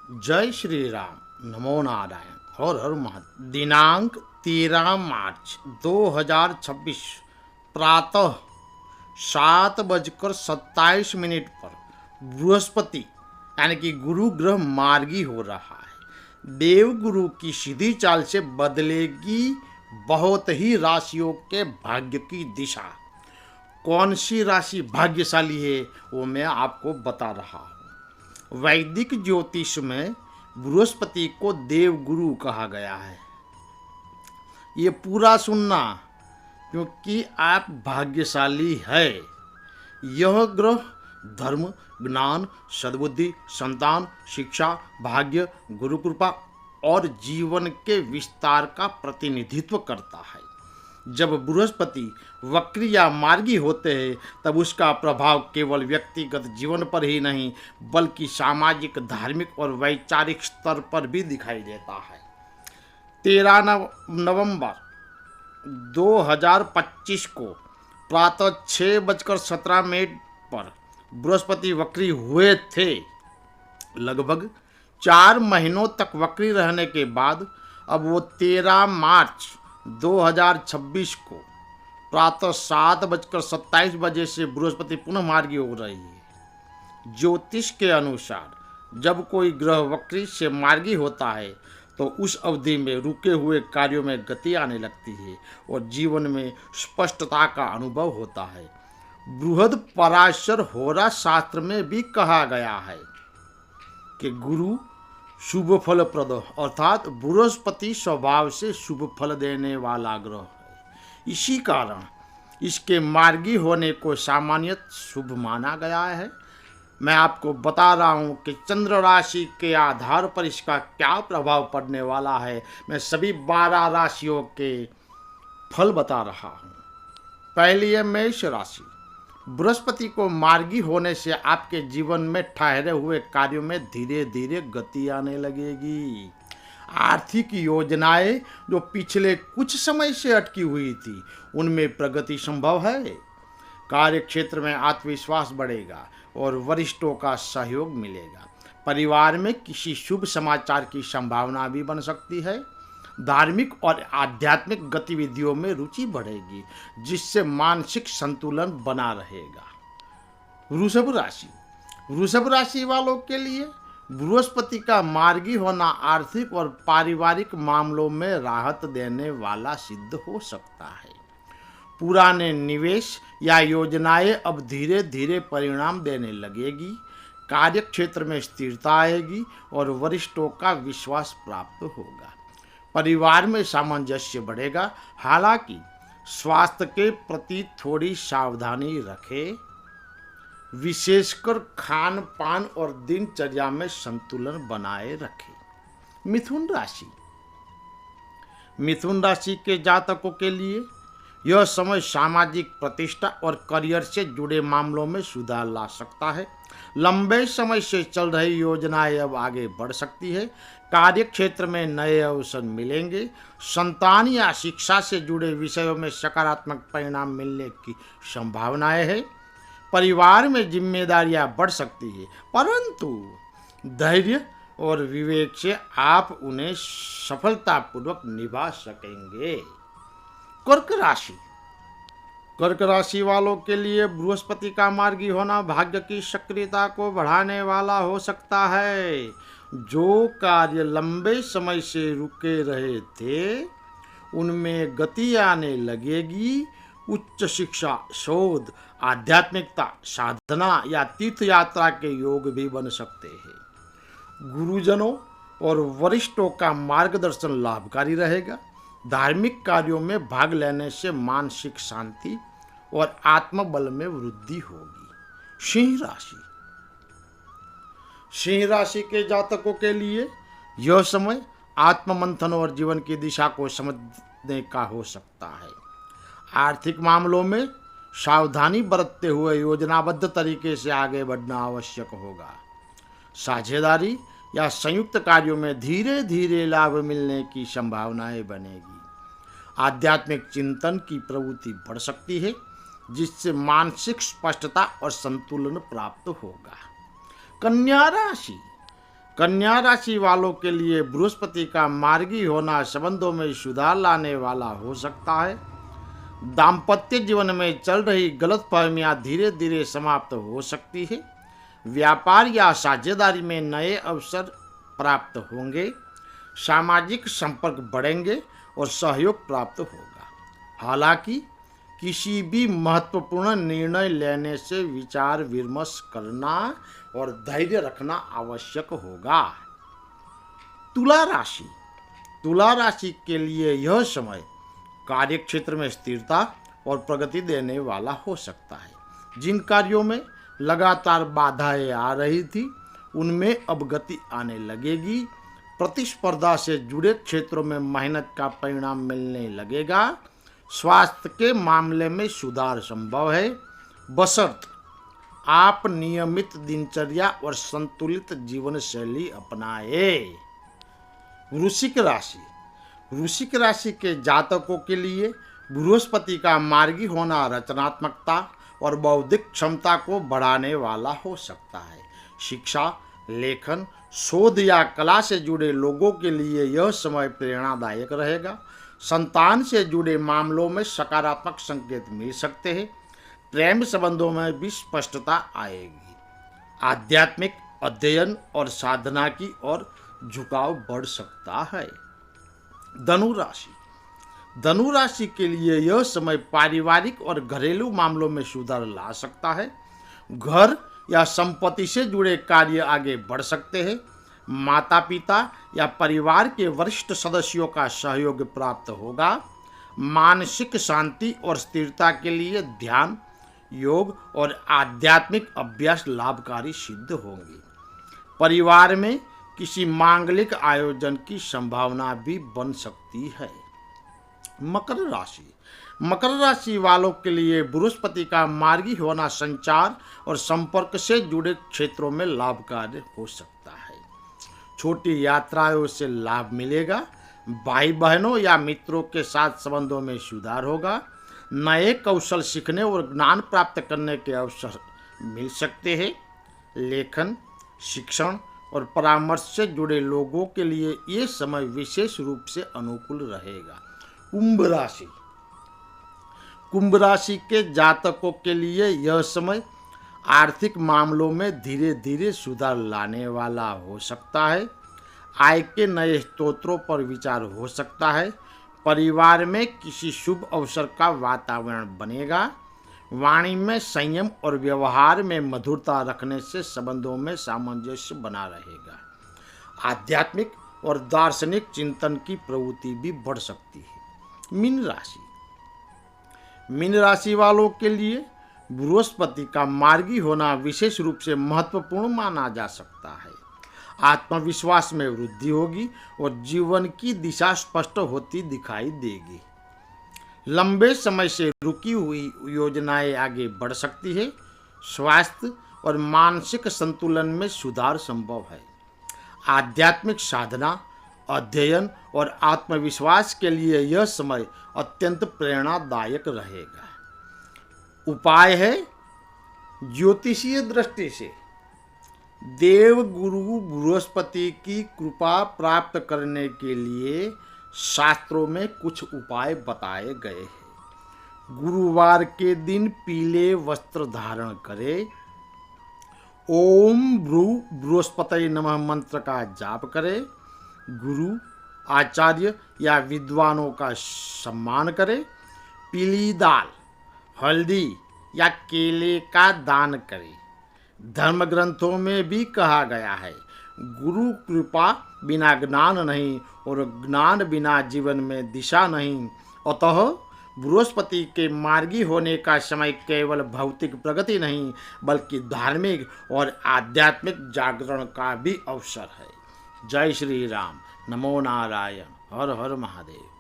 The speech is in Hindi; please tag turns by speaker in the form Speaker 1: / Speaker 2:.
Speaker 1: जय श्री राम। नमो नारायण। हर हर महादेव। दिनांक 13 मार्च 2026 प्रातः 7:27 पर बृहस्पति यानी कि गुरु ग्रह मार्गी हो रहा है। देव गुरु की सीधी चाल से बदलेगी बहुत ही राशियों के भाग्य की दिशा। कौन सी राशि भाग्यशाली है वो मैं आपको बता रहा हूँ। वैदिक ज्योतिष में बृहस्पति को देव गुरु कहा गया है। ये पूरा सुनना, क्योंकि आप भाग्यशाली है। यह ग्रह धर्म, ज्ञान, सद्बुद्धि, संतान, शिक्षा, भाग्य, गुरु कृपा और जीवन के विस्तार का प्रतिनिधित्व करता है। जब बृहस्पति वक्री या मार्गी होते हैं तब उसका प्रभाव केवल व्यक्तिगत जीवन पर ही नहीं बल्कि सामाजिक, धार्मिक और वैचारिक स्तर पर भी दिखाई देता है। 13 नवंबर 2025 को प्रातः 6:17 पर बृहस्पति वक्री हुए थे। लगभग 4 महीनों तक वक्री रहने के बाद अब वो 13 मार्च 2026 को प्रातः 7:27 से बृहस्पति पुनः मार्गी हो रही है। ज्योतिष के अनुसार जब कोई ग्रह वक्री से मार्गी होता है तो उस अवधि में रुके हुए कार्यों में गति आने लगती है और जीवन में स्पष्टता का अनुभव होता है। बृहद पराशर होरा शास्त्र में भी कहा गया है कि गुरु शुभ फल प्रद अर्थात बृहस्पति स्वभाव से शुभ फल देने वाला ग्रह है। इसी कारण इसके मार्गी होने को सामान्यतः शुभ माना गया है। मैं आपको बता रहा हूँ कि चंद्र राशि के आधार पर इसका क्या प्रभाव पड़ने वाला है। मैं सभी 12 राशियों के फल बता रहा हूँ। पहली है मेष राशि। बृहस्पति को मार्गी होने से आपके जीवन में ठहरे हुए कार्यों में धीरे धीरे गति आने लगेगी। आर्थिक योजनाएं जो पिछले कुछ समय से अटकी हुई थी उनमें प्रगति संभव है। कार्य क्षेत्र में आत्मविश्वास बढ़ेगा और वरिष्ठों का सहयोग मिलेगा। परिवार में किसी शुभ समाचार की संभावना भी बन सकती है। धार्मिक और आध्यात्मिक गतिविधियों में रुचि बढ़ेगी जिससे मानसिक संतुलन बना रहेगा। वृषभ राशि। वृषभ राशि वालों के लिए बृहस्पति का मार्गी होना आर्थिक और पारिवारिक मामलों में राहत देने वाला सिद्ध हो सकता है। पुराने निवेश या योजनाएं अब धीरे धीरे परिणाम देने लगेगी। कार्य क्षेत्र में स्थिरता आएगी और वरिष्ठों का विश्वास प्राप्त होगा। परिवार में सामंजस्य बढ़ेगा। हालांकि स्वास्थ्य के प्रति थोड़ी सावधानी रखें। विशेषकर खान पान और दिनचर्या में संतुलन बनाए रखें। मिथुन राशि। मिथुन राशि के जातकों के लिए यह समय सामाजिक प्रतिष्ठा और करियर से जुड़े मामलों में सुधार ला सकता है। लंबे समय से चल रही योजनाएं अब आगे बढ़ सकती है। कार्य क्षेत्र में नए अवसर मिलेंगे। संतान या शिक्षा से जुड़े विषयों में सकारात्मक परिणाम मिलने की संभावनाएं है। परिवार में जिम्मेदारियां बढ़ सकती है, परंतु धैर्य और विवेक से आप उन्हें सफलतापूर्वक निभा सकेंगे। कर्क राशि। कर्क राशि वालों के लिए बृहस्पति का मार्गी होना भाग्य की सक्रियता को बढ़ाने वाला हो सकता है। जो कार्य लंबे समय से रुके रहे थे उनमें गति आने लगेगी। उच्च शिक्षा, शोध, आध्यात्मिकता, साधना या तीर्थ यात्रा के योग भी बन सकते हैं। गुरुजनों और वरिष्ठों का मार्गदर्शन लाभकारी रहेगा। धार्मिक कार्यों में भाग लेने से मानसिक शांति और आत्मबल में वृद्धि होगी। सिंह राशि। सिंह राशि के जातकों के लिए यह समय आत्ममंथन और जीवन की दिशा को समझने का हो सकता है। आर्थिक मामलों में सावधानी बरतते हुए योजनाबद्ध तरीके से आगे बढ़ना आवश्यक होगा। साझेदारी या संयुक्त कार्यों में धीरे धीरे लाभ मिलने की संभावनाएं बनेगी। आध्यात्मिक चिंतन की प्रवृत्ति बढ़ सकती है जिससे मानसिक स्पष्टता और संतुलन प्राप्त होगा। कन्या राशि। कन्या राशि वालों के लिए बृहस्पति का मार्गी होना संबंधों में सुधार लाने वाला हो सकता है। दाम्पत्य जीवन में चल रही गलतफहमियां धीरे धीरे समाप्त हो सकती है। व्यापार या साझेदारी में नए अवसर प्राप्त होंगे। सामाजिक संपर्क बढ़ेंगे और सहयोग प्राप्त होगा। हालांकि किसी भी महत्वपूर्ण निर्णय लेने से विचार विमर्श करना और धैर्य रखना आवश्यक होगा। तुला राशि के लिए यह समय कार्य क्षेत्र में स्थिरता और प्रगति देने वाला हो सकता है। जिन कार्यों में लगातार बाधाएं आ रही थी उनमें अब गति आने लगेगी। प्रतिस्पर्धा से जुड़े क्षेत्रों में मेहनत का परिणाम मिलने लगेगा। स्वास्थ्य के मामले में सुधार संभव है, बशर्ते आप नियमित दिनचर्या और संतुलित जीवन शैली अपनाएं। वृश्चिक राशि के जातकों के लिए बृहस्पति का मार्गी होना रचनात्मकता और बौद्धिक क्षमता को बढ़ाने वाला हो सकता है। शिक्षा, लेखन, शोध या कला से जुड़े लोगों के लिए यह समय प्रेरणादायक रहेगा। संतान से जुड़े मामलों में सकारात्मक संकेत मिल सकते हैं। प्रेम संबंधों में भी स्पष्टता आएगी। आध्यात्मिक अध्ययन और साधना की ओर झुकाव बढ़ सकता है। धनु राशि के लिए यह समय पारिवारिक और घरेलू मामलों में सुधार ला सकता है। घर या संपत्ति से जुड़े कार्य आगे बढ़ सकते हैं। माता पिता या परिवार के वरिष्ठ सदस्यों का सहयोग प्राप्त होगा। मानसिक शांति और स्थिरता के लिए ध्यान, योग और आध्यात्मिक अभ्यास लाभकारी सिद्ध होंगे। परिवार में किसी मांगलिक आयोजन की संभावना भी बन सकती है। मकर राशि वालों के लिए बृहस्पति का मार्गी होना संचार और संपर्क से जुड़े क्षेत्रों में लाभकारी हो सकता है। छोटी यात्राओं से लाभ मिलेगा। भाई बहनों या मित्रों के साथ संबंधों में सुधार होगा। नए कौशल सीखने और ज्ञान प्राप्त करने के अवसर मिल सकते हैं। लेखन, शिक्षण और परामर्श से जुड़े लोगों के लिए ये समय विशेष रूप से अनुकूल रहेगा। कुंभ राशि के जातकों के लिए यह समय आर्थिक मामलों में धीरे धीरे सुधार लाने वाला हो सकता है। आय के नए स्रोतों पर विचार हो सकता है। परिवार में किसी शुभ अवसर का वातावरण बनेगा। वाणी में संयम और व्यवहार में मधुरता रखने से संबंधों में सामंजस्य बना रहेगा। आध्यात्मिक और दार्शनिक चिंतन की प्रवृत्ति भी बढ़ सकती है। मीन राशि वालों के लिए बृहस्पति का मार्गी होना विशेष रूप से महत्वपूर्ण माना जा सकता है। आत्मविश्वास में वृद्धि होगी और जीवन की दिशा स्पष्ट होती दिखाई देगी। लंबे समय से रुकी हुई योजनाएं आगे बढ़ सकती है। स्वास्थ्य और मानसिक संतुलन में सुधार संभव है। आध्यात्मिक साधना, अध्ययन और आत्मविश्वास के लिए यह समय अत्यंत प्रेरणादायक रहेगा। उपाय है, ज्योतिषीय दृष्टि से देव गुरु बृहस्पति की कृपा प्राप्त करने के लिए शास्त्रों में कुछ उपाय बताए गए हैं। गुरुवार के दिन पीले वस्त्र धारण करें। ओम बृहस्पति नमः मंत्र का जाप करें। गुरु, आचार्य या विद्वानों का सम्मान करें। पीली दाल, हल्दी या केले का दान करें। धर्म ग्रंथों में भी कहा गया है, गुरु कृपा बिना ज्ञान नहीं और ज्ञान बिना जीवन में दिशा नहीं। अतः बृहस्पति के मार्गी होने का समय केवल भौतिक प्रगति नहीं बल्कि धार्मिक और आध्यात्मिक जागरण का भी अवसर है। जय श्री राम। नमो नारायण। हर हर महादेव।